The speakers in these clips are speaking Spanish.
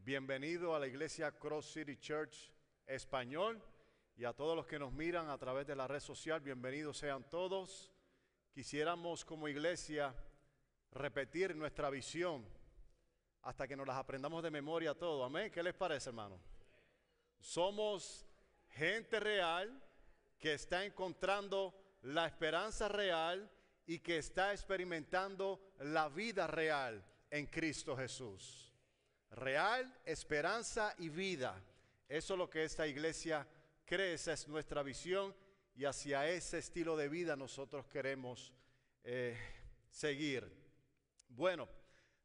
Bienvenido a la iglesia Cross City Church Español y a todos los que nos miran a través de la red social, bienvenidos sean todos. Quisiéramos como iglesia repetir nuestra visión hasta que nos las aprendamos de memoria todo. Amén. ¿Qué les parece, hermano? Somos gente real que está encontrando la esperanza real y que está experimentando la vida real en Cristo Jesús. Real, esperanza y vida. Eso es lo que esta iglesia cree, esa es nuestra visión y hacia ese estilo de vida nosotros queremos seguir. Bueno,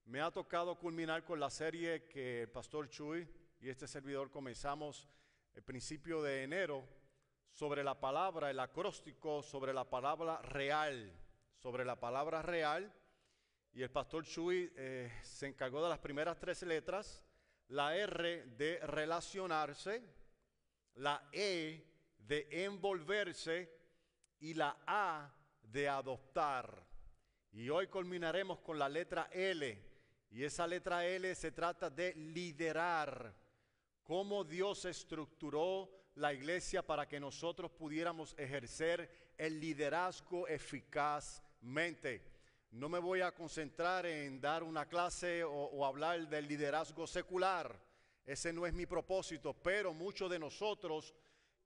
me ha tocado culminar con la serie que el pastor Chuy y este servidor comenzamos el principio de enero sobre la palabra, el acróstico sobre la palabra real, y el pastor Chuy se encargó de las primeras 3 letras, la R de relacionarse, la E de envolverse y la A de adoptar. Y hoy culminaremos con la letra L, y esa letra L se trata de liderar, cómo Dios estructuró la iglesia para que nosotros pudiéramos ejercer el liderazgo eficazmente. No me voy a concentrar en dar una clase o hablar del liderazgo secular. Ese no es mi propósito, pero muchos de nosotros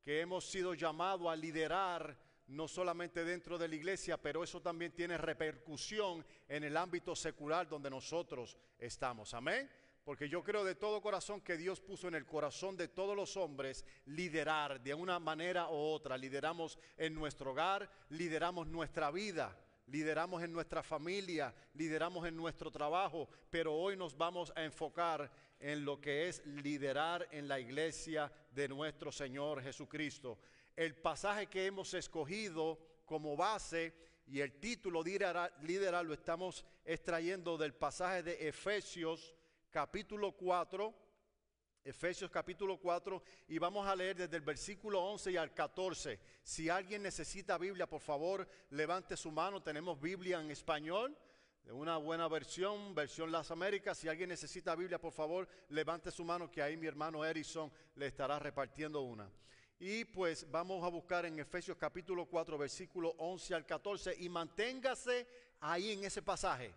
que hemos sido llamados a liderar, no solamente dentro de la iglesia, pero eso también tiene repercusión en el ámbito secular donde nosotros estamos. Amén. Porque yo creo de todo corazón que Dios puso en el corazón de todos los hombres liderar de una manera u otra. Lideramos en nuestro hogar, lideramos nuestra vida. Lideramos en nuestra familia, lideramos en nuestro trabajo, pero hoy nos vamos a enfocar en lo que es liderar en la iglesia de nuestro Señor Jesucristo. El pasaje que hemos escogido como base y el título liderar lo estamos extrayendo del pasaje de Efesios capítulo 4. Efesios capítulo 4 y vamos a leer desde el versículo 11 y al 14. Si alguien necesita Biblia, por favor, levante su mano. Tenemos Biblia en español, una buena versión Las Américas. Si alguien necesita Biblia, por favor, levante su mano que ahí mi hermano Erison le estará repartiendo una. Y pues vamos a buscar en Efesios capítulo 4, versículo 11 al 14 y manténgase ahí en ese pasaje.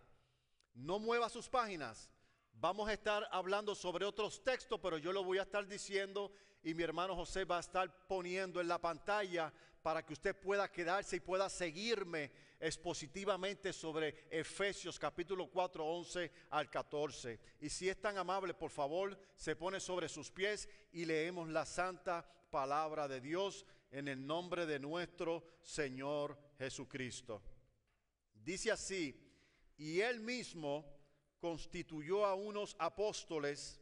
No mueva sus páginas. Vamos a estar hablando sobre otros textos, pero yo lo voy a estar diciendo y mi hermano José va a estar poniendo en la pantalla para que usted pueda quedarse y pueda seguirme expositivamente sobre Efesios capítulo 4, 11 al 14. Y si es tan amable, por favor, se pone sobre sus pies y leemos la santa palabra de Dios en el nombre de nuestro Señor Jesucristo. Dice así: y Él mismo constituyó a unos apóstoles,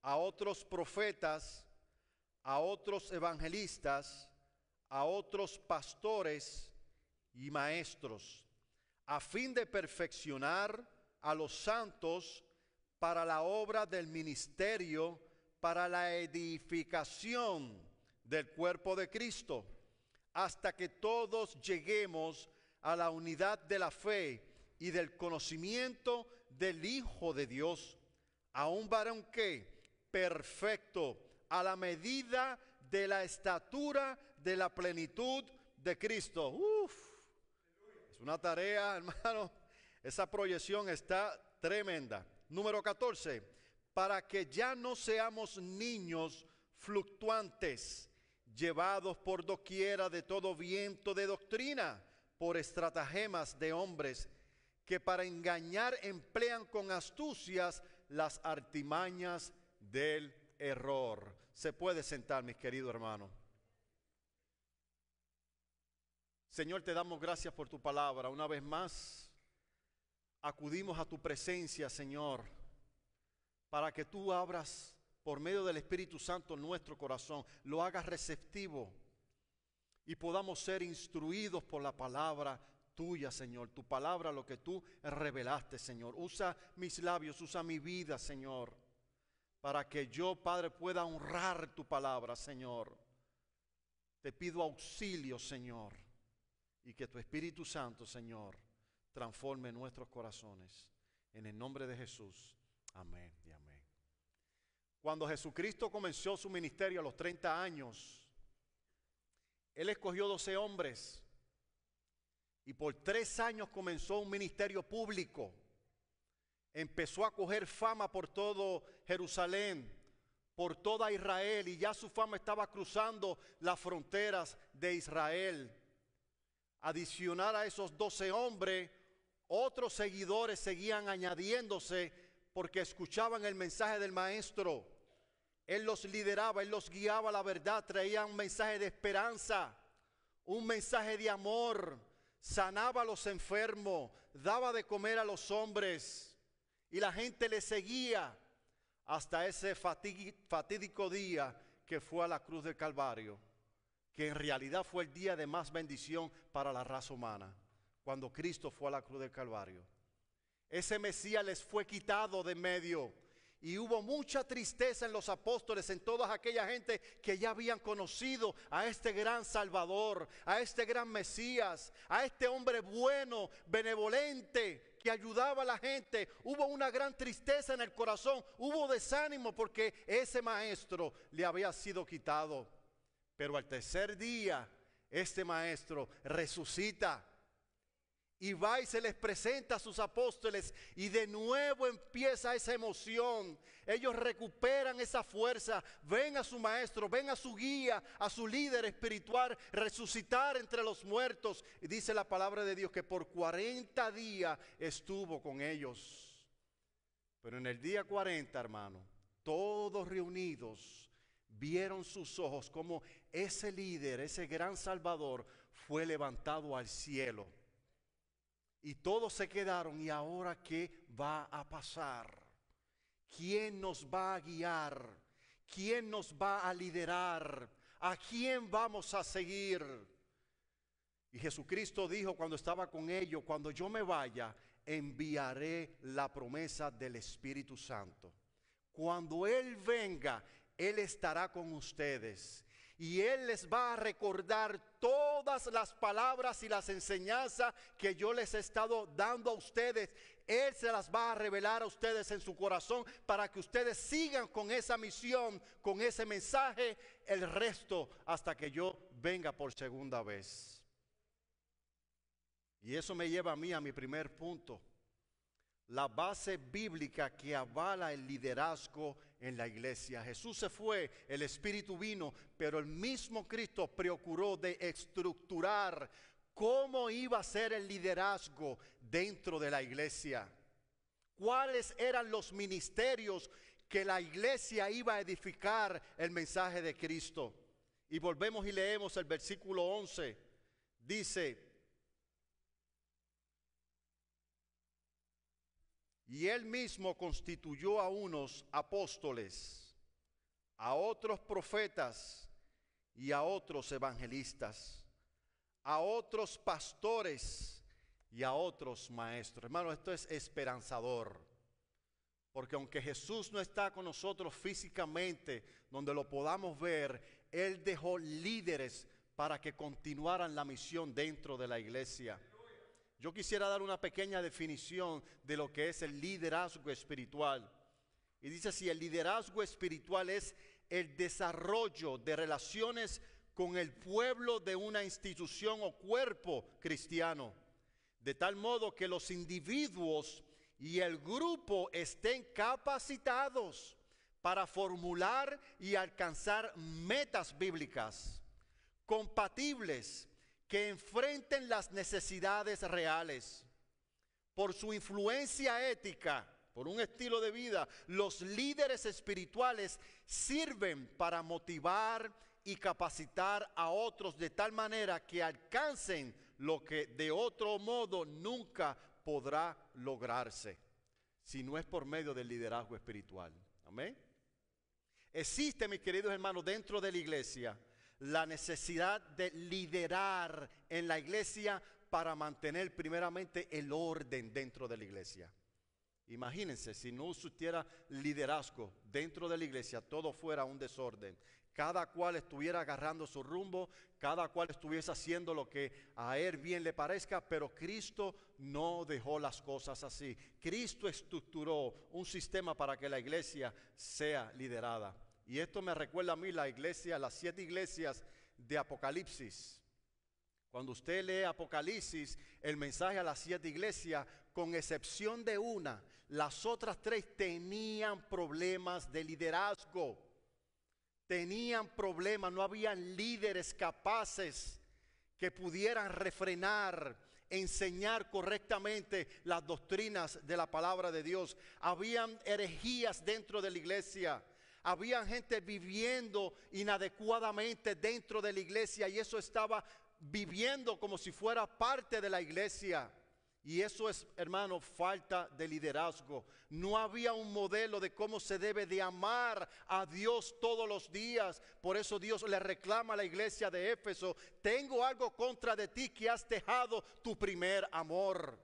a otros profetas, a otros evangelistas, a otros pastores y maestros, a fin de perfeccionar a los santos para la obra del ministerio, para la edificación del cuerpo de Cristo, hasta que todos lleguemos a la unidad de la fe y del conocimiento del Hijo de Dios, a un varón que perfecto, a la medida de la estatura de la plenitud de Cristo. Es una tarea, hermano. Esa proyección está tremenda. Número 14, para que ya no seamos niños fluctuantes, llevados por doquiera de todo viento de doctrina, por estratagemas de hombres, que para engañar emplean con astucias las artimañas del error. Se puede sentar, mis queridos hermanos. Señor, te damos gracias por tu palabra. Una vez más, acudimos a tu presencia, Señor, para que tú abras por medio del Espíritu Santo nuestro corazón, lo hagas receptivo y podamos ser instruidos por la palabra tuya, Señor, tu palabra, lo que tú revelaste, Señor. Usa mis labios, usa mi vida, Señor, para que yo, Padre, pueda honrar tu palabra, Señor. Te pido auxilio, Señor, y que tu Espíritu Santo, Señor, transforme nuestros corazones. En el nombre de Jesús, amén y amén. Cuando Jesucristo comenzó su ministerio a los 30 años, Él escogió 12 hombres y por 3 años comenzó un ministerio público. Empezó a coger fama por todo Jerusalén, por toda Israel, y ya su fama estaba cruzando las fronteras de Israel. Adicional a esos 12 hombres, otros seguidores seguían añadiéndose porque escuchaban el mensaje del Maestro. Él los lideraba, Él los guiaba a la verdad, traía un mensaje de esperanza, un mensaje de amor, sanaba a los enfermos, daba de comer a los hombres y la gente le seguía hasta ese fatídico día que fue a la cruz del Calvario, que en realidad fue el día de más bendición para la raza humana, cuando Cristo fue a la cruz del Calvario. Ese Mesías les fue quitado de medio. Y hubo mucha tristeza en los apóstoles, en toda aquella gente que ya habían conocido a este gran Salvador, a este gran Mesías, a este hombre bueno, benevolente, que ayudaba a la gente. Hubo una gran tristeza en el corazón, hubo desánimo porque ese maestro le había sido quitado. Pero al tercer día, este maestro resucita. Y va y se les presenta a sus apóstoles y de nuevo empieza esa emoción. Ellos recuperan esa fuerza, ven a su maestro, ven a su guía, a su líder espiritual resucitar entre los muertos. Y dice la palabra de Dios que por 40 días estuvo con ellos. Pero en el día 40, hermano, todos reunidos vieron sus ojos como ese líder, ese gran Salvador fue levantado al cielo. Y todos se quedaron, ¿y ahora qué va a pasar? ¿Quién nos va a guiar? ¿Quién nos va a liderar? ¿A quién vamos a seguir? Y Jesucristo dijo cuando estaba con ellos, cuando yo me vaya, enviaré la promesa del Espíritu Santo. Cuando Él venga, Él estará con ustedes. Y Él les va a recordar todas las palabras y las enseñanzas que yo les he estado dando a ustedes. Él se las va a revelar a ustedes en su corazón para que ustedes sigan con esa misión, con ese mensaje, el resto hasta que yo venga por segunda vez. Y eso me lleva a mí a mi primer punto. La base bíblica que avala el liderazgo en la iglesia. Jesús se fue, el Espíritu vino, pero el mismo Cristo procuró de estructurar cómo iba a ser el liderazgo dentro de la iglesia. ¿Cuáles eran los ministerios que la iglesia iba a edificar el mensaje de Cristo? Y volvemos y leemos el versículo 11. Dice: y Él mismo constituyó a unos apóstoles, a otros profetas y a otros evangelistas, a otros pastores y a otros maestros. Hermano, esto es esperanzador, porque aunque Jesús no está con nosotros físicamente, donde lo podamos ver, Él dejó líderes para que continuaran la misión dentro de la iglesia. Yo quisiera dar una pequeña definición de lo que es el liderazgo espiritual. Y dice así: el liderazgo espiritual es el desarrollo de relaciones con el pueblo de una institución o cuerpo cristiano, de tal modo que los individuos y el grupo estén capacitados para formular y alcanzar metas bíblicas compatibles que enfrenten las necesidades reales. Por su influencia ética, por un estilo de vida, los líderes espirituales sirven para motivar y capacitar a otros de tal manera que alcancen lo que de otro modo nunca podrá lograrse, si no es por medio del liderazgo espiritual. Amén. Existe, mis queridos hermanos, dentro de la iglesia la necesidad de liderar en la iglesia para mantener primeramente el orden dentro de la iglesia. Imagínense si no existiera liderazgo dentro de la iglesia, todo fuera un desorden. cada cual estuviera agarrando su rumbo, cada cual estuviese haciendo lo que a él bien le parezca, pero Cristo no dejó las cosas así. Cristo estructuró un sistema para que la iglesia sea liderada. Y esto me recuerda a mí la iglesia, las 7 iglesias de Apocalipsis. Cuando usted lee Apocalipsis, el mensaje a las 7 iglesias, con excepción de una, las otras 3 tenían problemas de liderazgo. Tenían problemas, no habían líderes capaces que pudieran refrenar, enseñar correctamente las doctrinas de la palabra de Dios. Habían herejías dentro de la iglesia. Había gente viviendo inadecuadamente dentro de la iglesia y eso estaba viviendo como si fuera parte de la iglesia. Y eso es, hermano, falta de liderazgo. No había un modelo de cómo se debe de amar a Dios todos los días. Por eso Dios le reclama a la iglesia de Éfeso: tengo algo contra de ti, que has dejado tu primer amor.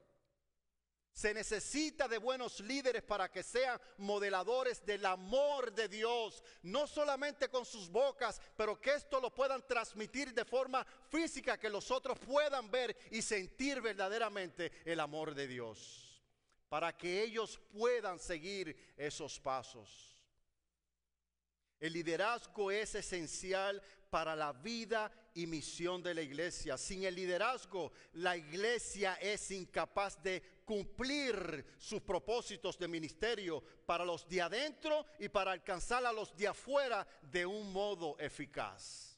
Se necesita de buenos líderes para que sean modeladores del amor de Dios, no solamente con sus bocas, pero que esto lo puedan transmitir de forma física, que los otros puedan ver y sentir verdaderamente el amor de Dios, para que ellos puedan seguir esos pasos. El liderazgo es esencial para la vida y misión de la iglesia. Sin el liderazgo, la iglesia es incapaz de cumplir sus propósitos de ministerio para los de adentro y para alcanzar a los de afuera de un modo eficaz.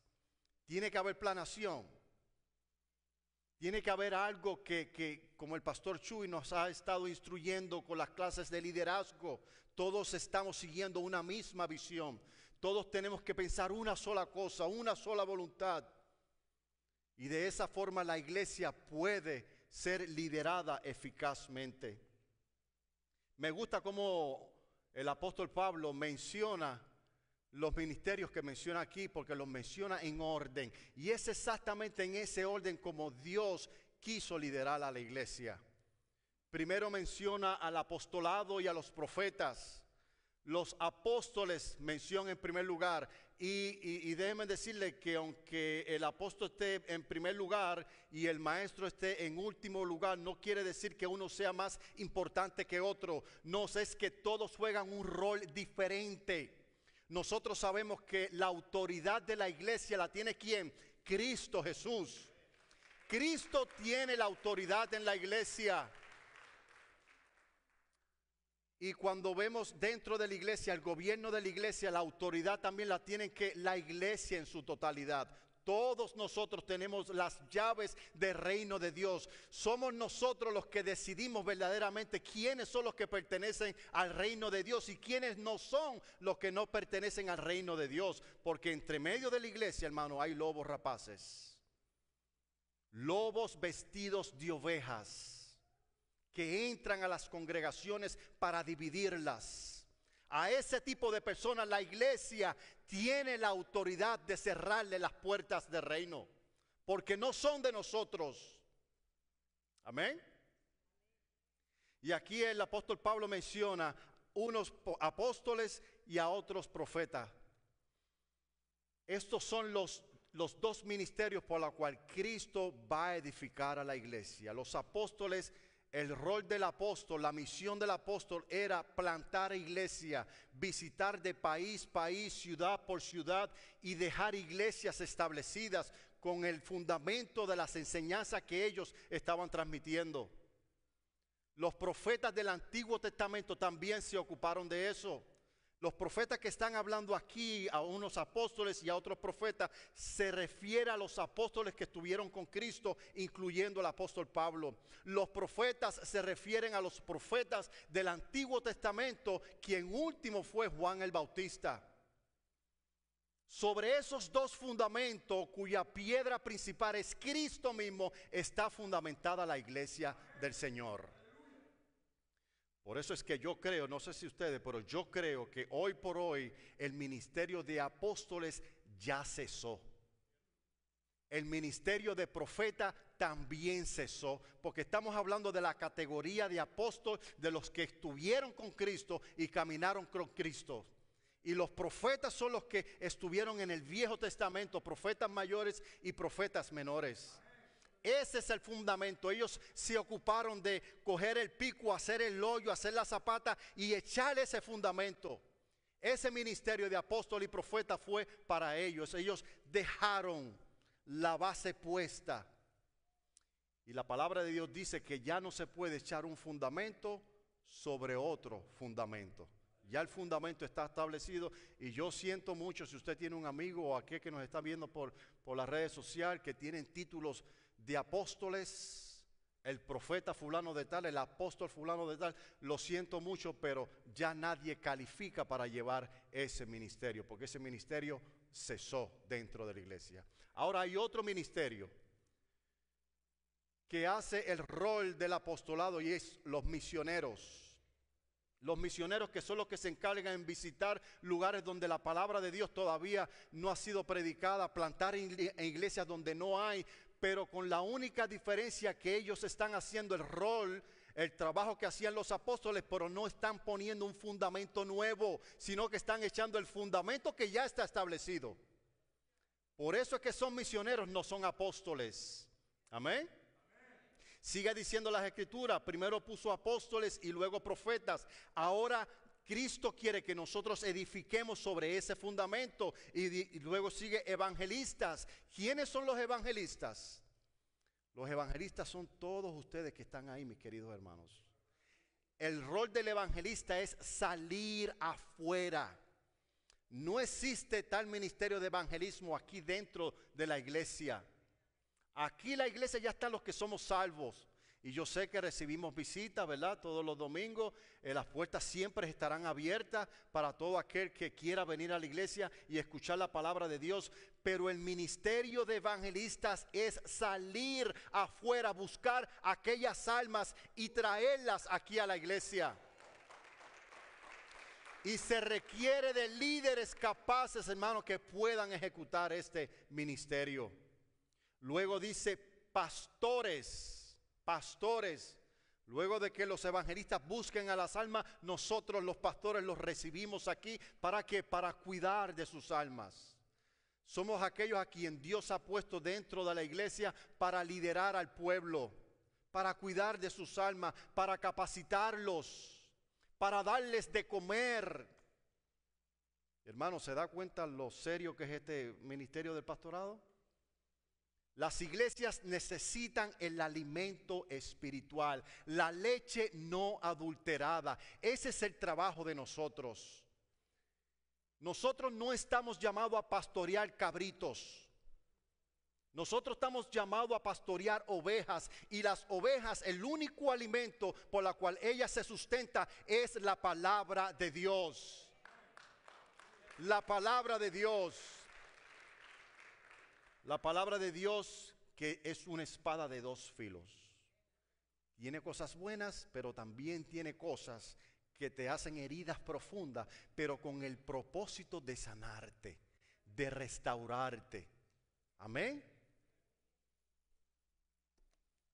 Tiene que haber planeación. Tiene que haber algo que como el pastor Chuy nos ha estado instruyendo con las clases de liderazgo, todos estamos siguiendo una misma visión. Todos tenemos que pensar una sola cosa, una sola voluntad. Y de esa forma la iglesia puede ser liderada eficazmente. Me gusta cómo el apóstol Pablo menciona los ministerios que menciona aquí, porque los menciona en orden. Y es exactamente en ese orden como Dios quiso liderar a la iglesia. Primero menciona al apostolado y a los profetas. Los apóstoles menciona en primer lugar. Y déjenme decirle que aunque el apóstol esté en primer lugar y el maestro esté en último lugar, no quiere decir que uno sea más importante que otro. No, es que todos juegan un rol diferente. Nosotros sabemos que la autoridad de la iglesia la tiene ¿quién? Cristo Jesús. Cristo tiene la autoridad en la iglesia. Y cuando vemos dentro de la iglesia, el gobierno de la iglesia, la autoridad también la tiene que la iglesia en su totalidad. Todos nosotros tenemos las llaves del reino de Dios. Somos nosotros los que decidimos verdaderamente quiénes son los que pertenecen al reino de Dios y quiénes no son los que no pertenecen al reino de Dios. Porque entre medio de la iglesia, hermano, hay lobos rapaces. Lobos vestidos de ovejas que entran a las congregaciones para dividirlas. A ese tipo de personas la iglesia tiene la autoridad de cerrarle las puertas del reino, porque no son de nosotros. Amén. Y aquí el apóstol Pablo menciona unos apóstoles y a otros profetas. Estos son los 2 ministerios por los cuales Cristo va a edificar a la iglesia. Los apóstoles, el rol del apóstol, la misión del apóstol era plantar iglesia, visitar de país, ciudad por ciudad y dejar iglesias establecidas con el fundamento de las enseñanzas que ellos estaban transmitiendo. Los profetas del Antiguo Testamento también se ocuparon de eso. Los profetas que están hablando aquí, a unos apóstoles y a otros profetas, se refiere a los apóstoles que estuvieron con Cristo, incluyendo el apóstol Pablo. Los profetas se refieren a los profetas del Antiguo Testamento, quien último fue Juan el Bautista. Sobre esos 2 fundamentos, cuya piedra principal es Cristo mismo, está fundamentada la iglesia del Señor. Por eso es que yo creo, no sé si ustedes, pero yo creo que hoy por hoy el ministerio de apóstoles ya cesó. El ministerio de profeta también cesó, porque estamos hablando de la categoría de apóstol, de los que estuvieron con Cristo y caminaron con Cristo. Y los profetas son los que estuvieron en el Viejo Testamento, profetas mayores y profetas menores. Ese es el fundamento. Ellos se ocuparon de coger el pico, hacer el hoyo, hacer la zapata y echarle ese fundamento. Ese ministerio de apóstol y profeta fue para ellos. Ellos dejaron la base puesta. Y la palabra de Dios dice que ya no se puede echar un fundamento sobre otro fundamento. Ya el fundamento está establecido y yo siento mucho si usted tiene un amigo o aquel que nos está viendo por las redes sociales que tienen títulos de apóstoles, el profeta fulano de tal, el apóstol fulano de tal, lo siento mucho, pero ya nadie califica para llevar ese ministerio, porque ese ministerio cesó dentro de la iglesia. Ahora hay otro ministerio que hace el rol del apostolado y es los misioneros. Los misioneros que son los que se encargan en visitar lugares donde la palabra de Dios todavía no ha sido predicada, plantar en iglesias donde no hay, pero con la única diferencia que ellos están haciendo el rol, el trabajo que hacían los apóstoles, pero no están poniendo un fundamento nuevo, sino que están echando el fundamento que ya está establecido. Por eso es que son misioneros, no son apóstoles. Amén. Sigue diciendo las escrituras, primero puso apóstoles y luego profetas. Ahora Cristo quiere que nosotros edifiquemos sobre ese fundamento y luego sigue evangelistas. ¿Quiénes son los evangelistas? Los evangelistas son todos ustedes que están ahí, mis queridos hermanos. El rol del evangelista es salir afuera. No existe tal ministerio de evangelismo aquí dentro de la iglesia. Aquí la iglesia ya están los que somos salvos. Y yo sé que recibimos visitas, ¿verdad? Todos los domingos. Las puertas siempre estarán abiertas para todo aquel que quiera venir a la iglesia y escuchar la palabra de Dios. Pero el ministerio de evangelistas es salir afuera, buscar aquellas almas y traerlas aquí a la iglesia. Y se requiere de líderes capaces, hermanos, que puedan ejecutar este ministerio. Luego dice pastores. Luego de que los evangelistas busquen a las almas, nosotros los pastores los recibimos aquí. ¿Para qué? Para cuidar de sus almas. Somos aquellos a quien Dios ha puesto dentro de la iglesia para liderar al pueblo, para cuidar de sus almas, para capacitarlos, para darles de comer. Hermano, ¿se da cuenta lo serio que es este ministerio del pastorado? Las iglesias necesitan el alimento espiritual, la leche no adulterada. Ese es el trabajo de nosotros. Nosotros no estamos llamados a pastorear cabritos. Nosotros estamos llamados a pastorear ovejas. Y las ovejas, el único alimento por la cual ellas se sustentan es la palabra de Dios. La palabra de Dios. La palabra de Dios, que es una espada de dos filos. Tiene cosas buenas, pero también tiene cosas que te hacen heridas profundas, pero con el propósito de sanarte, de restaurarte. Amén.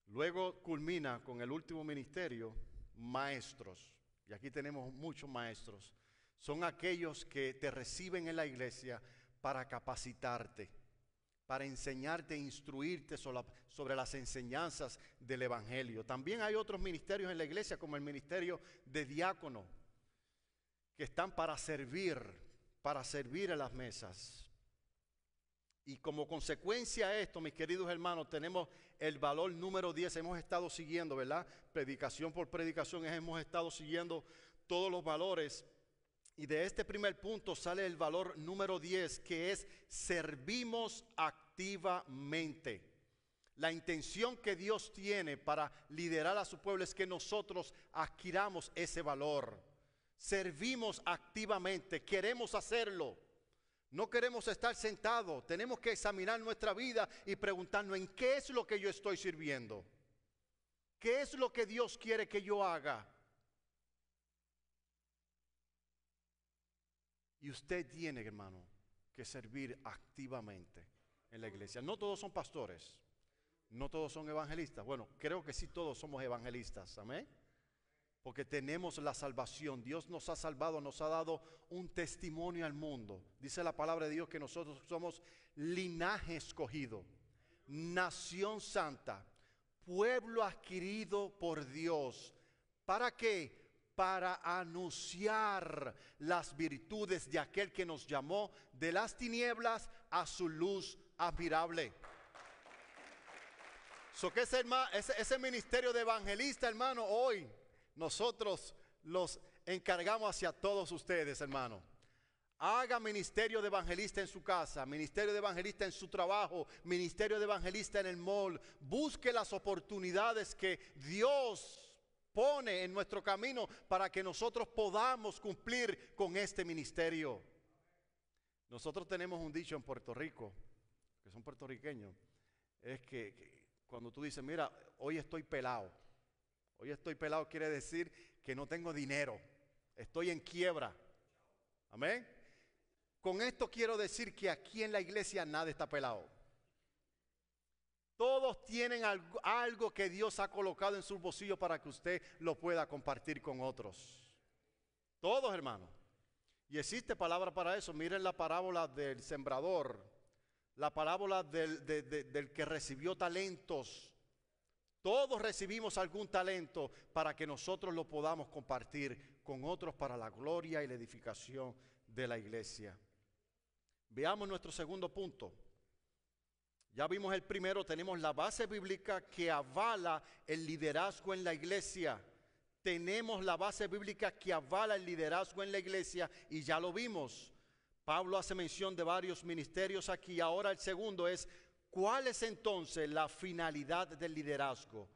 Luego culmina con el último ministerio, maestros. Y aquí tenemos muchos maestros. Son aquellos que te reciben en la iglesia para capacitarte, para enseñarte e instruirte sobre las enseñanzas del evangelio. También hay otros ministerios en la iglesia, como el ministerio de diácono, que están para servir en las mesas. Y como consecuencia de esto, mis queridos hermanos, tenemos el valor número 10. Hemos estado siguiendo, ¿verdad? Predicación por predicación, hemos estado siguiendo todos los valores. Y de este primer punto sale el valor número 10, que es servimos activamente. La intención que Dios tiene para liderar a su pueblo es que nosotros adquiramos ese valor. Servimos activamente, queremos hacerlo. No queremos estar sentados, tenemos que examinar nuestra vida y preguntarnos en qué es lo que yo estoy sirviendo. ¿Qué es lo que Dios quiere que yo haga? Y usted tiene, hermano, que servir activamente en la iglesia. No todos son pastores, no todos son evangelistas. Bueno, creo que sí todos somos evangelistas, amén. porque tenemos la salvación. Dios nos ha salvado, nos ha dado un testimonio al mundo. Dice la palabra de Dios que nosotros somos linaje escogido, nación santa, pueblo adquirido por Dios. ¿Para qué? Para anunciar las virtudes de aquel que nos llamó de las tinieblas a su luz admirable. Que ese ministerio de evangelista, hermano, hoy nosotros los encargamos hacia todos ustedes, hermano. Haga ministerio de evangelista en su casa, ministerio de evangelista en su trabajo, ministerio de evangelista en el mall. Busque las oportunidades que Dios pone en nuestro camino para que nosotros podamos cumplir con este ministerio. Nosotros tenemos un dicho en Puerto Rico, que son puertorriqueños, es que cuando tú dices, mira, hoy estoy pelado quiere decir que no tengo dinero, estoy en quiebra. Amén. Con esto quiero decir que aquí en la iglesia nada está pelado. Todos tienen algo que Dios ha colocado en sus bolsillos para que usted lo pueda compartir con otros. Todos, hermanos. Y existe palabra para eso. Miren la parábola del sembrador, la parábola del que recibió talentos. Todos recibimos algún talento para que nosotros lo podamos compartir con otros para la gloria y la edificación de la iglesia. Veamos nuestro segundo punto. Ya vimos el primero, tenemos la base bíblica que avala el liderazgo en la iglesia. Tenemos la base bíblica que avala el liderazgo en la iglesia y ya lo vimos. Pablo hace mención de varios ministerios aquí. Ahora el segundo es, ¿cuál es entonces la finalidad del liderazgo?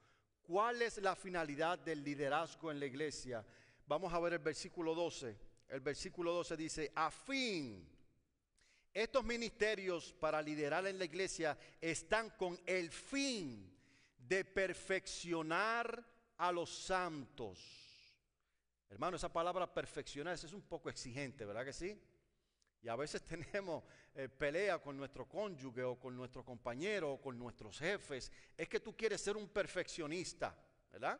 ¿Cuál es la finalidad del liderazgo en la iglesia? Vamos a ver el versículo 12. El versículo 12 dice, a fin, estos ministerios para liderar en la iglesia están con el fin de perfeccionar a los santos. Hermano, esa palabra perfeccionar es un poco exigente, ¿verdad que sí? Y a veces tenemos pelea con nuestro cónyuge o con nuestro compañero o con nuestros jefes. Es que tú quieres ser un perfeccionista, ¿verdad?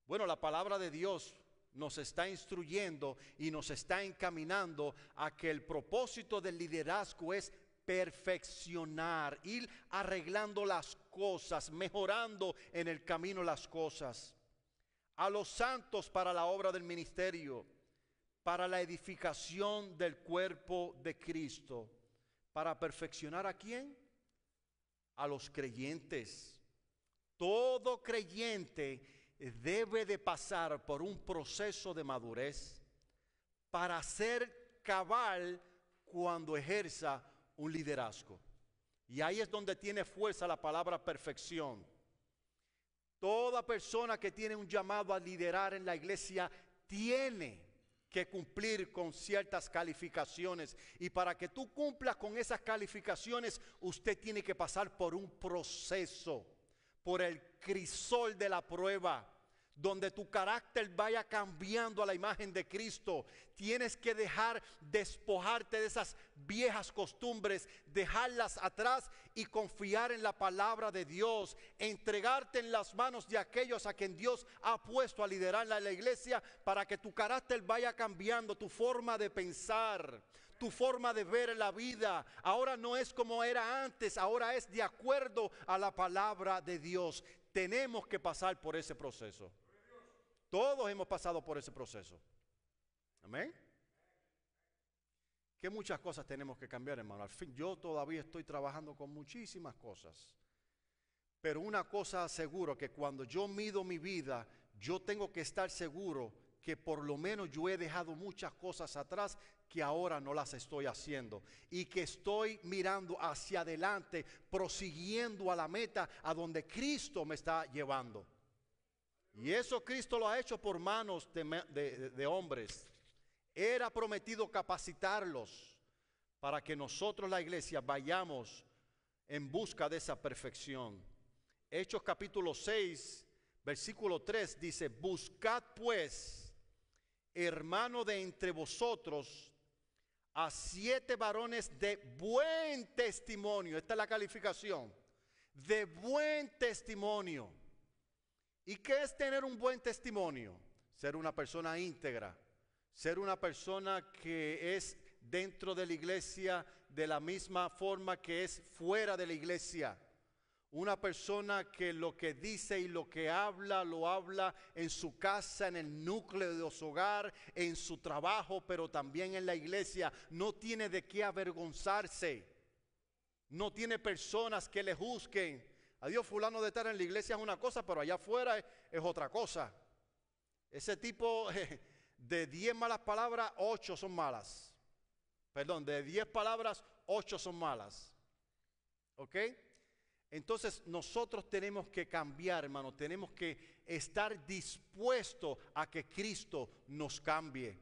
Bueno, la palabra de Dios nos está instruyendo y nos está encaminando a que el propósito del liderazgo es perfeccionar, ir arreglando las cosas, mejorando en el camino las cosas. A los santos para la obra del ministerio, para la edificación del cuerpo de Cristo. ¿Para perfeccionar a quién? A los creyentes. Todo creyente debe de pasar por un proceso de madurez para ser cabal cuando ejerza un liderazgo. Y ahí es donde tiene fuerza la palabra perfección. Toda persona que tiene un llamado a liderar en la iglesia tiene que cumplir con ciertas calificaciones. Y para que tú cumplas con esas calificaciones, usted tiene que pasar por un proceso, por el crisol de la prueba, donde tu carácter vaya cambiando a la imagen de Cristo. Tienes que despojarte de esas viejas costumbres, dejarlas atrás y confiar en la palabra de Dios, entregarte en las manos de aquellos a quien Dios ha puesto a liderar la iglesia, para que tu carácter vaya cambiando, tu forma de pensar, tu forma de ver la vida. Ahora no es como era antes, ahora es de acuerdo a la palabra de Dios. Tenemos que pasar por ese proceso. Todos hemos pasado por ese proceso. Amén. Que muchas cosas tenemos que cambiar, hermano. Al fin, yo todavía estoy trabajando con muchísimas cosas. Pero una cosa aseguro, que cuando yo mido mi vida, yo tengo que estar seguro que por lo menos yo he dejado muchas cosas atrás que ahora no las estoy haciendo. Y que estoy mirando hacia adelante, prosiguiendo a la meta a donde Cristo me está llevando. Y eso Cristo lo ha hecho por manos de hombres. Era prometido capacitarlos para que nosotros, la iglesia, vayamos en busca de esa perfección. Hechos capítulo 6, versículo 3 dice, buscad pues, hermano, de entre vosotros a 7 varones de buen testimonio. Esta es la calificación. De buen testimonio. ¿Y qué es tener un buen testimonio? ser una persona íntegra, ser una persona que es dentro de la iglesia de la misma forma que es fuera de la iglesia. Una persona que lo que dice y lo que habla, lo habla en su casa, en el núcleo de su hogar, en su trabajo, pero también en la iglesia. No tiene de qué avergonzarse. No tiene personas que le juzguen. Adiós, fulano de estar en la iglesia es una cosa, pero allá afuera es otra cosa. Ese tipo de 10 malas palabras, 8 son malas. Perdón, de 10 palabras, 8 son malas. ¿Ok? Entonces nosotros tenemos que cambiar, hermano. Tenemos que estar dispuestos a que Cristo nos cambie.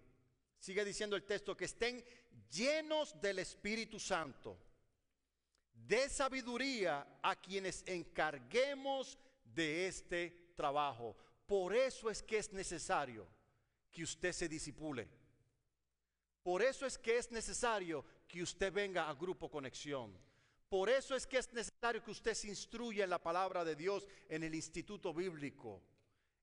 Sigue diciendo el texto, que estén llenos del Espíritu Santo, de sabiduría a quienes encarguemos de este trabajo. Por eso es que es necesario que usted se disipule. Por eso es que es necesario que usted venga a Grupo Conexión. Por eso es que es necesario que usted se instruya en la palabra de Dios en el instituto bíblico,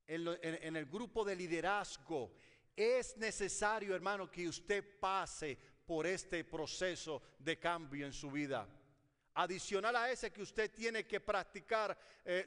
en el grupo de liderazgo. Es necesario, hermano, que usted pase por este proceso de cambio en su vida. Adicional a ese, que usted tiene que practicar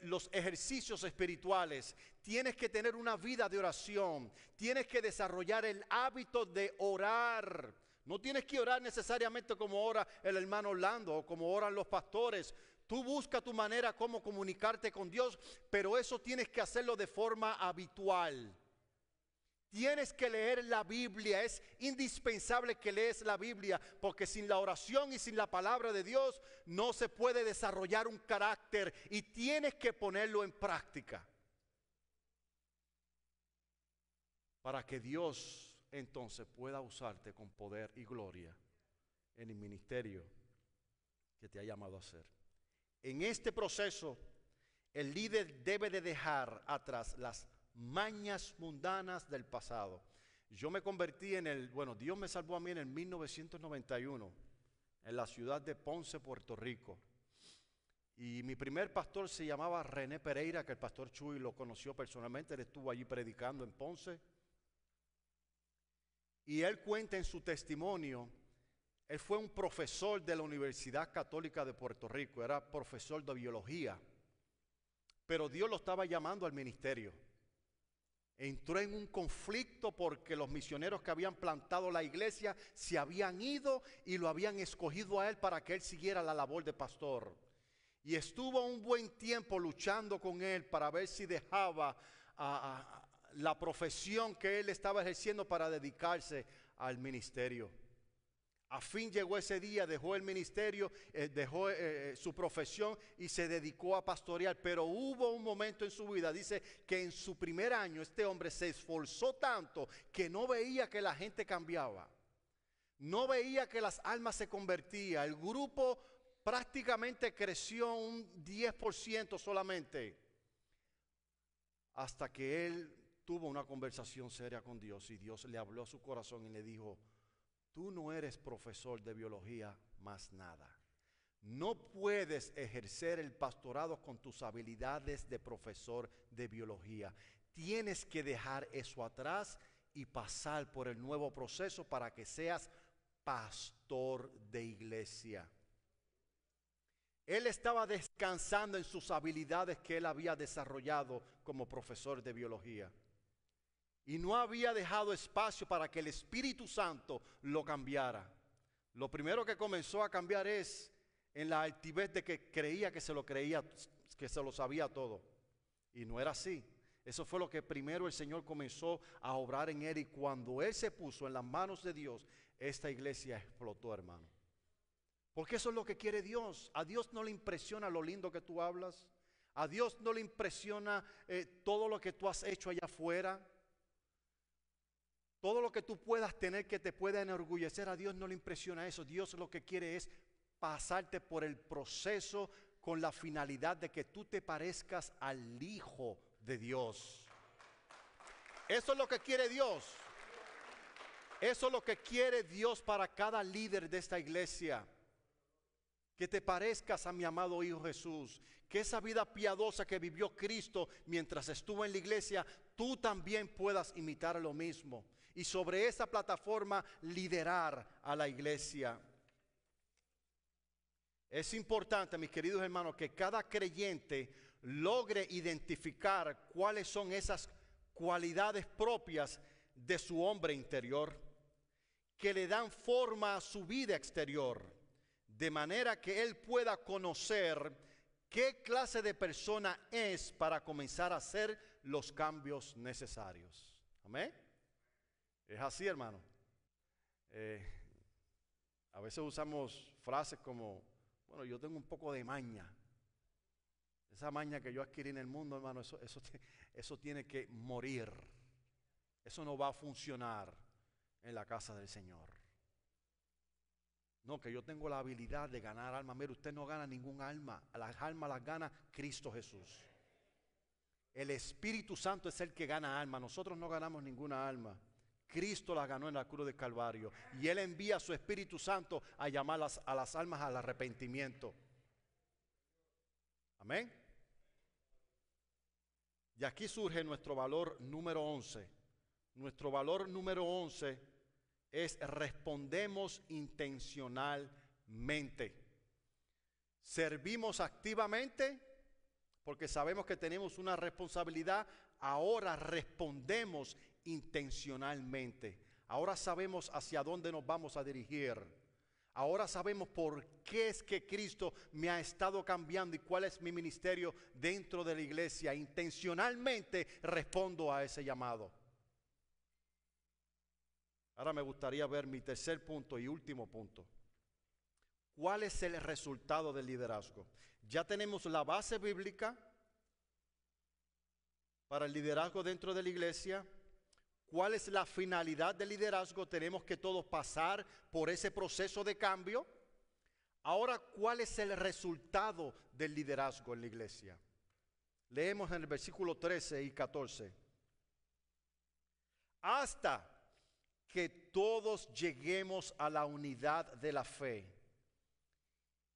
los ejercicios espirituales. Tienes que tener una vida de oración. Tienes que desarrollar el hábito de orar. No tienes que orar necesariamente como ora el hermano Orlando o como oran los pastores. Tú busca tu manera como comunicarte con Dios, pero eso tienes que hacerlo de forma habitual. Tienes que leer la Biblia. Es indispensable que lees la Biblia, porque sin la oración y sin la palabra de Dios no se puede desarrollar un carácter, y tienes que ponerlo en práctica para que Dios entonces pueda usarte con poder y gloria en el ministerio que te ha llamado a hacer. En este proceso, el líder debe de dejar atrás las mañas mundanas del pasado. Yo me convertí Dios me salvó a mí en el 1991, en la ciudad de Ponce, Puerto Rico. Y mi primer pastor se llamaba René Pereira, que el pastor Chuy lo conoció personalmente. Él estuvo allí predicando en Ponce. Y él cuenta en su testimonio, él fue un profesor de la Universidad Católica de Puerto Rico, era profesor de biología, pero Dios lo estaba llamando al ministerio. Entró en un conflicto porque los misioneros que habían plantado la iglesia se habían ido y lo habían escogido a él para que él siguiera la labor de pastor. Y estuvo un buen tiempo luchando con él para ver si dejaba la profesión que él estaba ejerciendo para dedicarse al ministerio. A fin llegó ese día, dejó el ministerio, dejó su profesión y se dedicó a pastorear. Pero hubo un momento en su vida, dice, que en su primer año este hombre se esforzó tanto que no veía que la gente cambiaba. No veía que las almas se convertían. El grupo prácticamente creció un 10% solamente, hasta que él tuvo una conversación seria con Dios y Dios le habló a su corazón y le dijo: tú no eres profesor de biología más nada. No puedes ejercer el pastorado con tus habilidades de profesor de biología. Tienes que dejar eso atrás y pasar por el nuevo proceso para que seas pastor de iglesia. Él estaba descansando en sus habilidades que él había desarrollado como profesor de biología. Y no había dejado espacio para que el Espíritu Santo lo cambiara. Lo primero que comenzó a cambiar es en la altivez de que creía, que se lo sabía todo. Y no era así. Eso fue lo que primero el Señor comenzó a obrar en él. Y cuando él se puso en las manos de Dios, esta iglesia explotó, hermano. Porque eso es lo que quiere Dios. A Dios no le impresiona lo lindo que tú hablas. A Dios no le impresiona todo lo que tú has hecho allá afuera. Todo lo que tú puedas tener que te pueda enorgullecer, a Dios no le impresiona eso. Dios lo que quiere es pasarte por el proceso con la finalidad de que tú te parezcas al Hijo de Dios. Eso es lo que quiere Dios. Eso es lo que quiere Dios para cada líder de esta iglesia. que te parezcas a mi amado Hijo Jesús, que esa vida piadosa que vivió Cristo mientras estuvo en la iglesia, tú también puedas imitar lo mismo. Y sobre esa plataforma liderar a la iglesia. Es importante, mis queridos hermanos, que cada creyente logre identificar cuáles son esas cualidades propias de su hombre interior, que le dan forma a su vida exterior, de manera que él pueda conocer qué clase de persona es para comenzar a hacer los cambios necesarios. Amén. Es así, hermano. A veces usamos frases como, bueno, yo tengo un poco de maña. Esa maña que yo adquirí en el mundo, hermano, eso tiene que morir. Eso no va a funcionar en la casa del Señor. No, que yo tengo la habilidad de ganar alma. Mire, usted no gana ningún alma. Las almas las gana Cristo Jesús. El Espíritu Santo es el que gana alma. Nosotros no ganamos ninguna alma. Cristo las ganó en la cruz del Calvario. Y Él envía a su Espíritu Santo a llamar a las almas al arrepentimiento. Amén. Y aquí surge nuestro valor número 11. Nuestro valor número 11 es respondemos intencionalmente. Servimos activamente porque sabemos que tenemos una responsabilidad. Ahora respondemos intencionalmente. Ahora sabemos hacia dónde nos vamos a dirigir. Ahora sabemos por qué es que Cristo me ha estado cambiando y cuál es mi ministerio dentro de la iglesia. Intencionalmente respondo a ese llamado. Ahora me gustaría ver mi tercer punto y último punto. ¿Cuál es el resultado del liderazgo? Ya tenemos la base bíblica para el liderazgo dentro de la iglesia. ¿Cuál es la finalidad del liderazgo? Tenemos que todos pasar por ese proceso de cambio. Ahora, ¿cuál es el resultado del liderazgo en la iglesia? Leemos en el versículo 13 y 14. Hasta que todos lleguemos a la unidad de la fe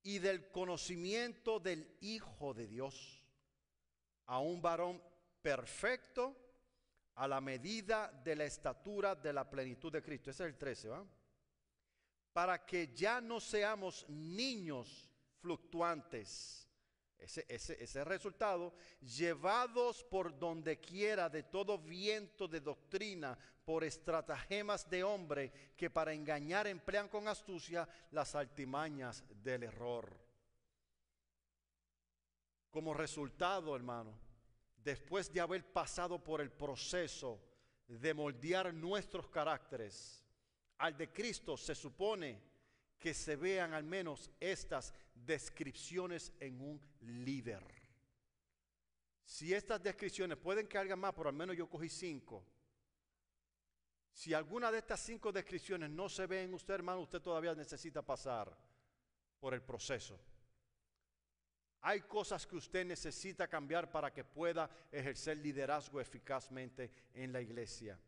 y del conocimiento del Hijo de Dios, a un varón perfecto, a la medida de la estatura de la plenitud de Cristo. Ese es el 13, ¿va? Para que ya no seamos niños fluctuantes. Ese resultado, llevados por donde quiera de todo viento de doctrina, por estratagemas de hombre que para engañar emplean con astucia las artimañas del error. Como resultado, hermano, después de haber pasado por el proceso de moldear nuestros caracteres al de Cristo, se supone que se vean al menos estas descripciones en un líder. Si estas descripciones pueden que hagan más, pero al menos yo cogí 5. Si alguna de estas 5 descripciones no se ve en usted, hermano, usted todavía necesita pasar por el proceso. Hay cosas que usted necesita cambiar para que pueda ejercer liderazgo eficazmente en la iglesia.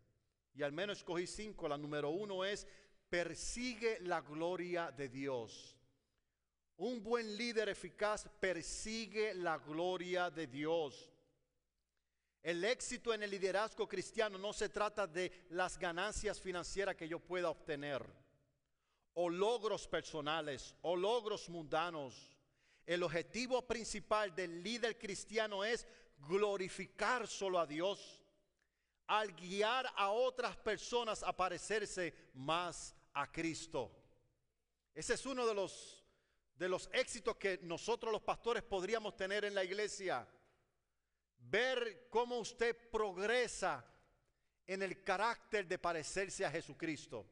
Y al menos escogí 5. La número 1 es: persigue la gloria de Dios. Un buen líder eficaz persigue la gloria de Dios. El éxito en el liderazgo cristiano no se trata de las ganancias financieras que yo pueda obtener, o logros personales, o logros mundanos. El objetivo principal del líder cristiano es glorificar solo a Dios, al guiar a otras personas a parecerse más a Cristo. Ese es uno de los éxitos que nosotros los pastores podríamos tener en la iglesia. Ver cómo usted progresa en el carácter de parecerse a Jesucristo.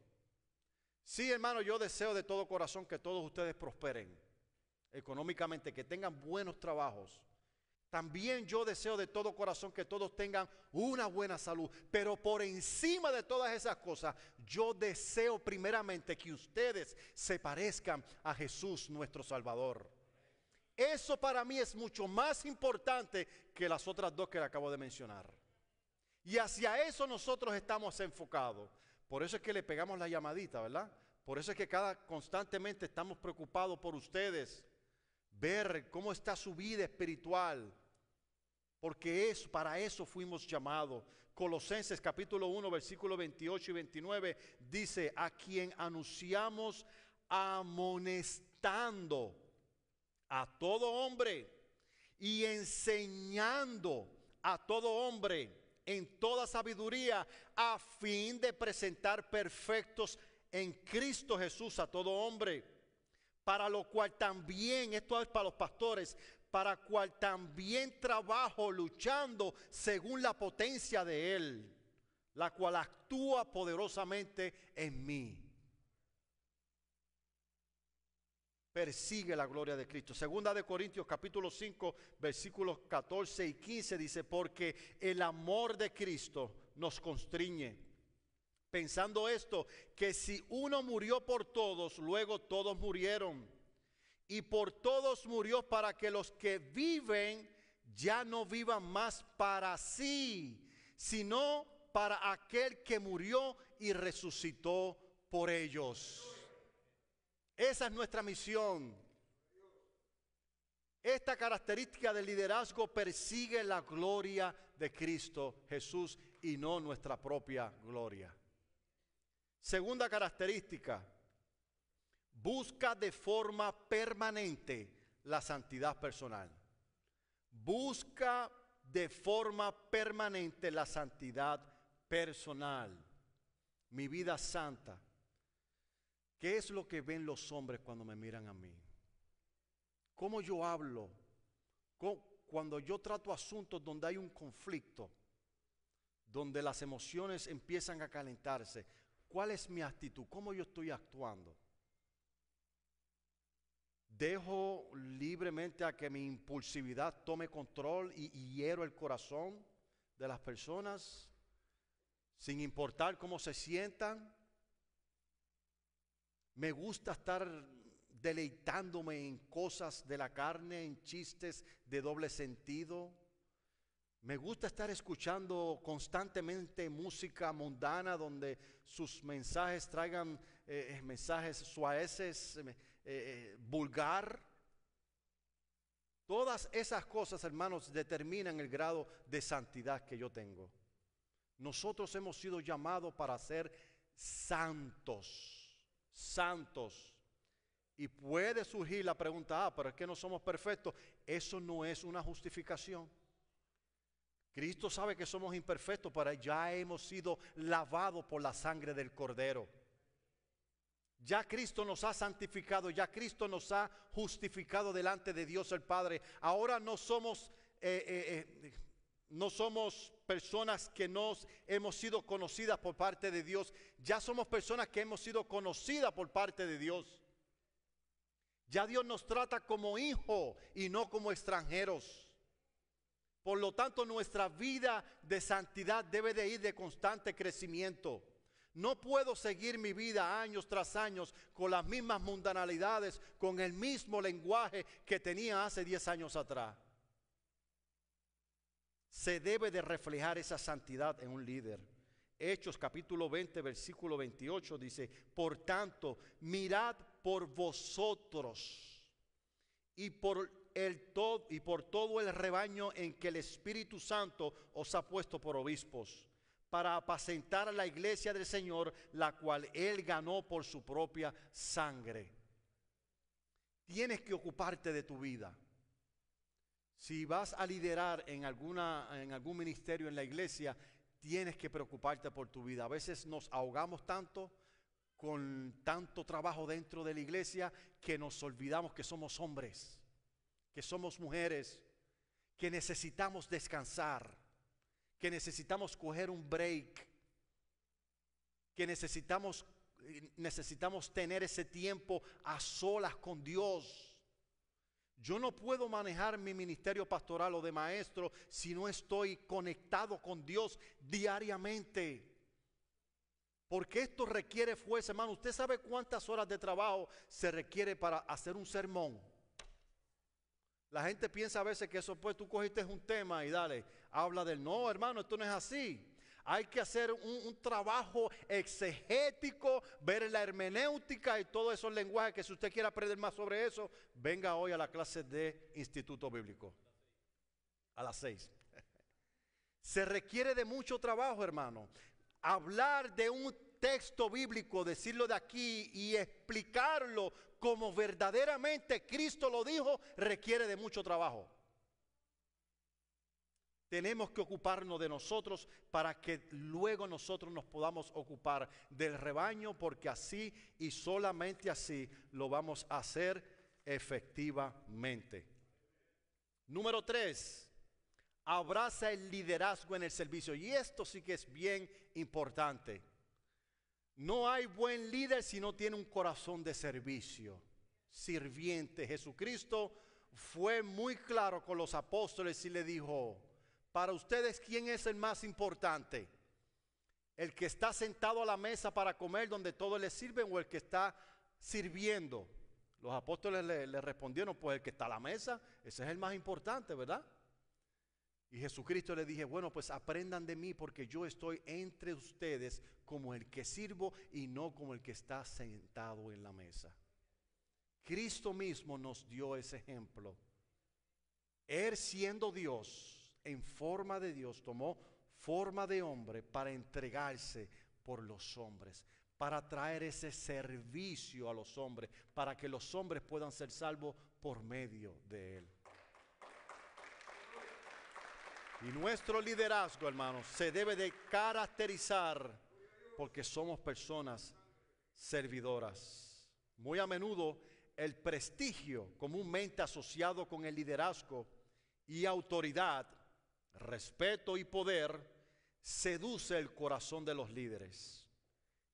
Sí, hermano, yo deseo de todo corazón que todos ustedes prosperen económicamente, que tengan buenos trabajos. También yo deseo de todo corazón que todos tengan una buena salud. Pero por encima de todas esas cosas, yo deseo primeramente que ustedes se parezcan a Jesús nuestro Salvador. Eso para mí es mucho más importante que las otras 2 que le acabo de mencionar. Y hacia eso nosotros estamos enfocados. Por eso es que le pegamos la llamadita, ¿verdad? Por eso es que constantemente estamos preocupados por ustedes. ver cómo está su vida espiritual, porque para eso fuimos llamados. Colosenses capítulo 1, versículos 28 y 29 dice: a quien anunciamos amonestando a todo hombre y enseñando a todo hombre en toda sabiduría, a fin de presentar perfectos en Cristo Jesús a todo hombre, para lo cual también, esto es para los pastores, para cual también trabajo luchando según la potencia de Él, la cual actúa poderosamente en mí. Persigue la gloria de Cristo. Segunda de Corintios capítulo 5 versículos 14 y 15 dice: porque el amor de Cristo nos constriñe, pensando esto, que si uno murió por todos, luego todos murieron. Y por todos murió, para que los que viven ya no vivan más para sí, sino para aquel que murió y resucitó por ellos. Esa es nuestra misión. Esta característica del liderazgo persigue la gloria de Cristo Jesús y no nuestra propia gloria. Segunda característica: busca de forma permanente la santidad personal. Busca de forma permanente la santidad personal. Mi vida santa. ¿Qué es lo que ven los hombres cuando me miran a mí? ¿Cómo yo hablo? Cuando yo trato asuntos donde hay un conflicto, donde las emociones empiezan a calentarse, ¿cuál es mi actitud? ¿Cómo yo estoy actuando? ¿Dejo libremente a que mi impulsividad tome control y hiero el corazón de las personas sin importar cómo se sientan? Me gusta estar deleitándome en cosas de la carne, en chistes de doble sentido. Me gusta estar escuchando constantemente música mundana donde sus mensajes traigan mensajes suaves, vulgar. Todas esas cosas, hermanos, determinan el grado de santidad que yo tengo. Nosotros hemos sido llamados para ser santos. Santos. Y puede surgir la pregunta: pero es que no somos perfectos. Eso no es una justificación. Cristo sabe que somos imperfectos, pero ya hemos sido lavados por la sangre del Cordero. Ya Cristo nos ha santificado, ya Cristo nos ha justificado delante de Dios el Padre. Ahora no somos personas que hemos sido conocidas por parte de Dios. Ya somos personas que hemos sido conocidas por parte de Dios. Ya Dios nos trata como hijos y no como extranjeros. Por lo tanto, nuestra vida de santidad debe de ir de constante crecimiento. No puedo seguir mi vida años tras años con las mismas mundanalidades, con el mismo lenguaje que tenía hace 10 años atrás. Se debe de reflejar esa santidad en un líder. Hechos capítulo 20 versículo 28 dice: por tanto, mirad por vosotros y por todo el rebaño en que el Espíritu Santo os ha puesto por obispos, para apacentar a la iglesia del Señor, la cual Él ganó por su propia sangre. Tienes que ocuparte de tu vida. Si vas a liderar en algún ministerio en la iglesia, tienes que preocuparte por tu vida. A veces nos ahogamos tanto con tanto trabajo dentro de la iglesia que nos olvidamos que somos hombres, que somos mujeres, que necesitamos descansar, que necesitamos coger un break, que necesitamos tener ese tiempo a solas con Dios. Yo no puedo manejar mi ministerio pastoral o de maestro si no estoy conectado con Dios diariamente. Porque esto requiere fuerza, hermano. ¿Usted sabe cuántas horas de trabajo se requiere para hacer un sermón? La gente piensa a veces que eso, pues tú cogiste un tema y dale, habla del no, hermano, esto no es así. Hay que hacer un trabajo exegético, ver la hermenéutica y todos esos lenguajes que si usted quiere aprender más sobre eso, venga hoy a la clase de Instituto Bíblico. A las 6. Se requiere de mucho trabajo, hermano. Hablar de un texto bíblico, decirlo de aquí y explicarlo como verdaderamente Cristo lo dijo, requiere de mucho trabajo. Tenemos que ocuparnos de nosotros para que luego nosotros nos podamos ocupar del rebaño, porque así y solamente así lo vamos a hacer efectivamente. Número 3. Abraza el liderazgo en el servicio. Y esto sí que es bien importante. No hay buen líder si no tiene un corazón de servicio, sirviente. Jesucristo fue muy claro con los apóstoles y le dijo: para ustedes, ¿quién es el más importante? ¿El que está sentado a la mesa para comer donde todos le sirven o el que está sirviendo? Los apóstoles le respondieron: pues el que está a la mesa, ese es el más importante, ¿verdad? Y Jesucristo le dije: bueno, pues aprendan de mí, porque yo estoy entre ustedes como el que sirvo y no como el que está sentado en la mesa. Cristo mismo nos dio ese ejemplo. Él, siendo Dios, en forma de Dios, tomó forma de hombre para entregarse por los hombres, para traer ese servicio a los hombres, para que los hombres puedan ser salvos por medio de Él. Y nuestro liderazgo, hermanos, se debe de caracterizar porque somos personas servidoras. Muy a menudo el prestigio comúnmente asociado con el liderazgo y autoridad, respeto y poder, seduce el corazón de los líderes.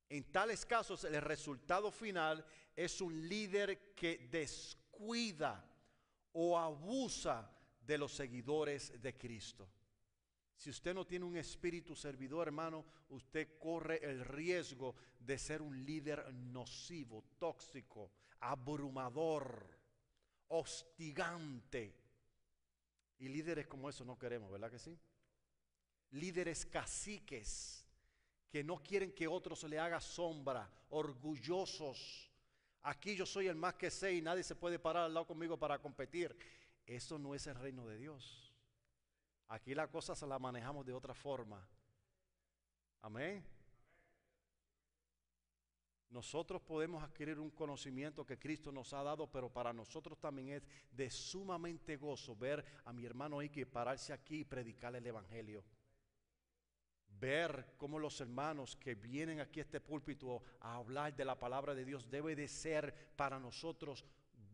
En tales casos, el resultado final es un líder que descuida o abusa de los seguidores de Cristo. Si usted no tiene un espíritu servidor, hermano, usted corre el riesgo de ser un líder nocivo, tóxico, abrumador, hostigante. Y líderes como eso no queremos, ¿verdad que sí? Líderes caciques que no quieren que otros se le haga sombra, orgullosos. Aquí yo soy el más que sé y nadie se puede parar al lado conmigo para competir. Eso no es el reino de Dios. Aquí la cosa se la manejamos de otra forma. Amén. Nosotros podemos adquirir un conocimiento que Cristo nos ha dado, pero para nosotros también es de sumamente gozo ver a mi hermano ahí que pararse aquí y predicarle el evangelio. Ver cómo los hermanos que vienen aquí a este púlpito a hablar de la palabra de Dios debe de ser para nosotros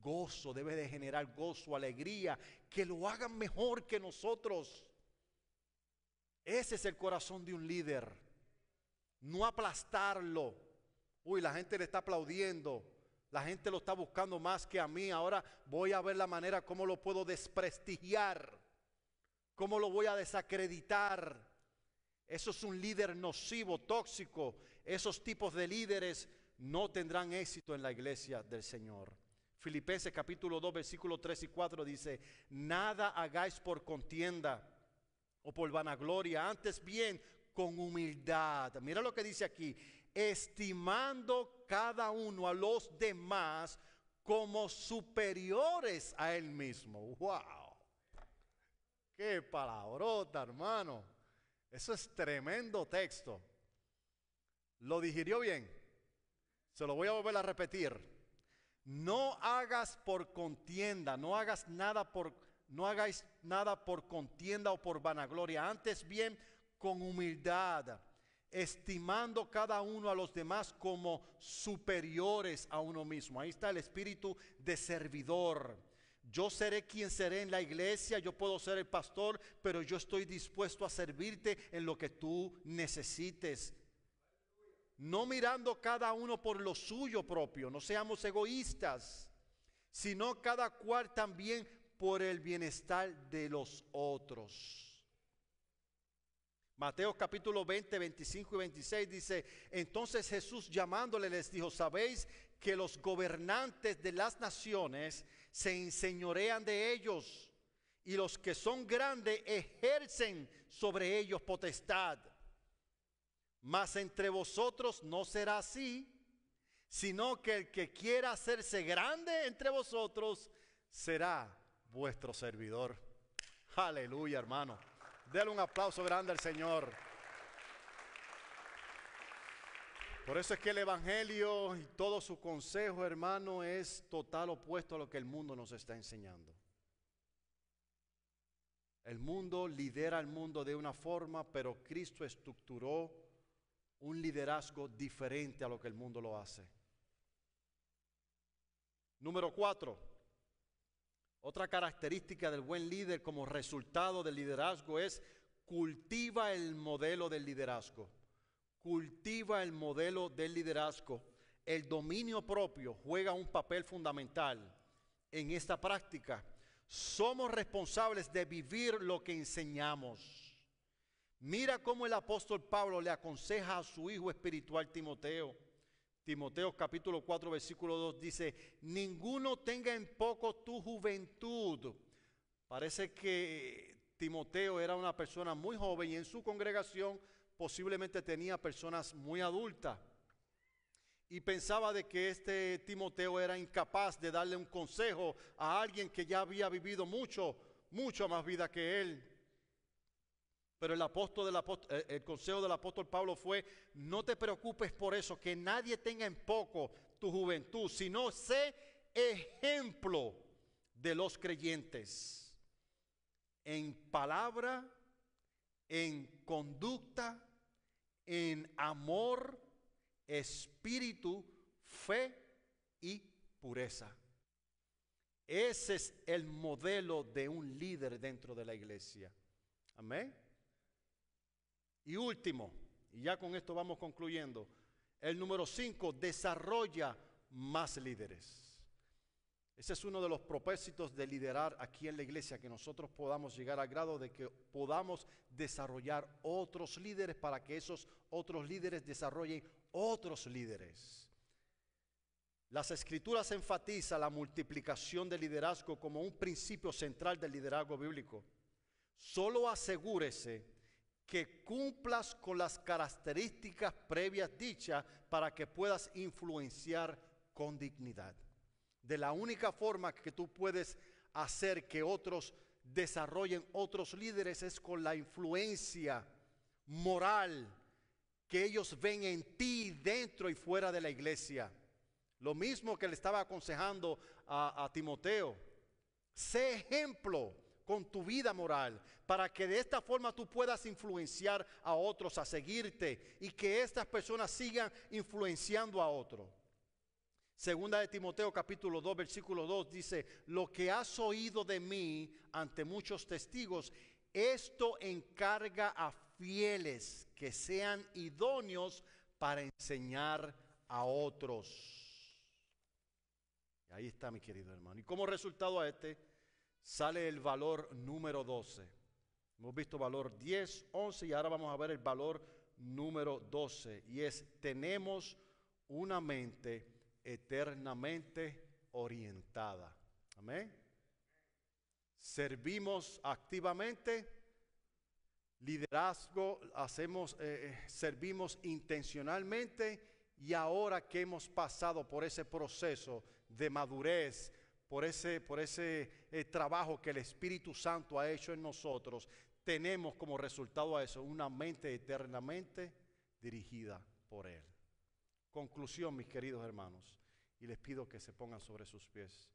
gozo, debe de generar gozo, alegría, que lo hagan mejor que nosotros. Ese es el corazón de un líder, no aplastarlo. Uy, la gente le está aplaudiendo, la gente lo está buscando más que a mí, ahora voy a ver la manera cómo lo puedo desprestigiar, cómo lo voy a desacreditar. Eso es un líder nocivo, tóxico. Esos tipos de líderes no tendrán éxito en la iglesia del Señor. Filipenses capítulo 2, versículos 3 y 4 dice: nada hagáis por contienda o por vanagloria, antes bien con humildad. Mira lo que dice aquí: estimando cada uno a los demás como superiores a él mismo. ¡Wow! ¡Qué palabrota, hermano! Eso es tremendo texto. ¿Lo digirió bien? Se lo voy a volver a repetir. No hagas por contienda, no hagáis nada por contienda o por vanagloria, antes bien con humildad, estimando cada uno a los demás como superiores a uno mismo. Ahí está el espíritu de servidor. Yo seré quien seré en la iglesia, yo puedo ser el pastor, pero yo estoy dispuesto a servirte en lo que tú necesites. No mirando cada uno por lo suyo propio, no seamos egoístas, sino cada cual también por el bienestar de los otros. Mateo capítulo 20, 25 y 26 dice: entonces Jesús llamándole les dijo: sabéis que los gobernantes de las naciones se enseñorean de ellos, y los que son grandes ejercen sobre ellos potestad. Mas entre vosotros no será así, sino que el que quiera hacerse grande entre vosotros será vuestro servidor. Aleluya, hermano. Dele un aplauso grande al Señor. Por eso es que el Evangelio y todo su consejo, hermano, es total opuesto a lo que el mundo nos está enseñando. El mundo lidera al mundo de una forma, pero Cristo estructuró un liderazgo diferente a lo que el mundo lo hace. Número 4. Otra característica del buen líder como resultado del liderazgo es cultiva el modelo del liderazgo. Cultiva el modelo del liderazgo. El dominio propio juega un papel fundamental en esta práctica. Somos responsables de vivir lo que enseñamos. Mira cómo el apóstol Pablo le aconseja a su hijo espiritual Timoteo. Timoteo capítulo 4 versículo 2 dice: ninguno tenga en poco tu juventud. Parece que Timoteo era una persona muy joven y en su congregación posiblemente tenía personas muy adultas. Y pensaba de que este Timoteo era incapaz de darle un consejo a alguien que ya había vivido mucho más vida que él. Pero el consejo del apóstol Pablo fue: no te preocupes por eso, que nadie tenga en poco tu juventud, sino sé ejemplo de los creyentes en palabra, en conducta, en amor, espíritu, fe y pureza. Ese es el modelo de un líder dentro de la iglesia. Amén. Y último, y ya con esto vamos concluyendo, el número 5, desarrolla más líderes. Ese es uno de los propósitos de liderar aquí en la iglesia, que nosotros podamos llegar al grado de que podamos desarrollar otros líderes para que esos otros líderes desarrollen otros líderes. Las Escrituras enfatizan la multiplicación del liderazgo como un principio central del liderazgo bíblico. Solo asegúrese que cumplas con las características previas dichas para que puedas influenciar con dignidad. De la única forma que tú puedes hacer que otros desarrollen otros líderes es con la influencia moral que ellos ven en ti dentro y fuera de la iglesia. Lo mismo que le estaba aconsejando a Timoteo. Sé ejemplo con tu vida moral, para que de esta forma tú puedas influenciar a otros a seguirte y que estas personas sigan influenciando a otros. Segunda de Timoteo capítulo 2 versículo 2 dice: lo que has oído de mí ante muchos testigos, esto encarga a fieles que sean idóneos para enseñar a otros. Y ahí está, mi querido hermano. Y como resultado a sale el valor número 12. Hemos visto valor 10, 11 y ahora vamos a ver el valor número 12. Y es: tenemos una mente eternamente orientada. Amén. Servimos activamente, liderazgo, servimos intencionalmente, y ahora que hemos pasado por ese proceso de madurez, por ese trabajo que el Espíritu Santo ha hecho en nosotros, tenemos como resultado a eso una mente eternamente dirigida por Él. Conclusión, mis queridos hermanos, y les pido que se pongan sobre sus pies.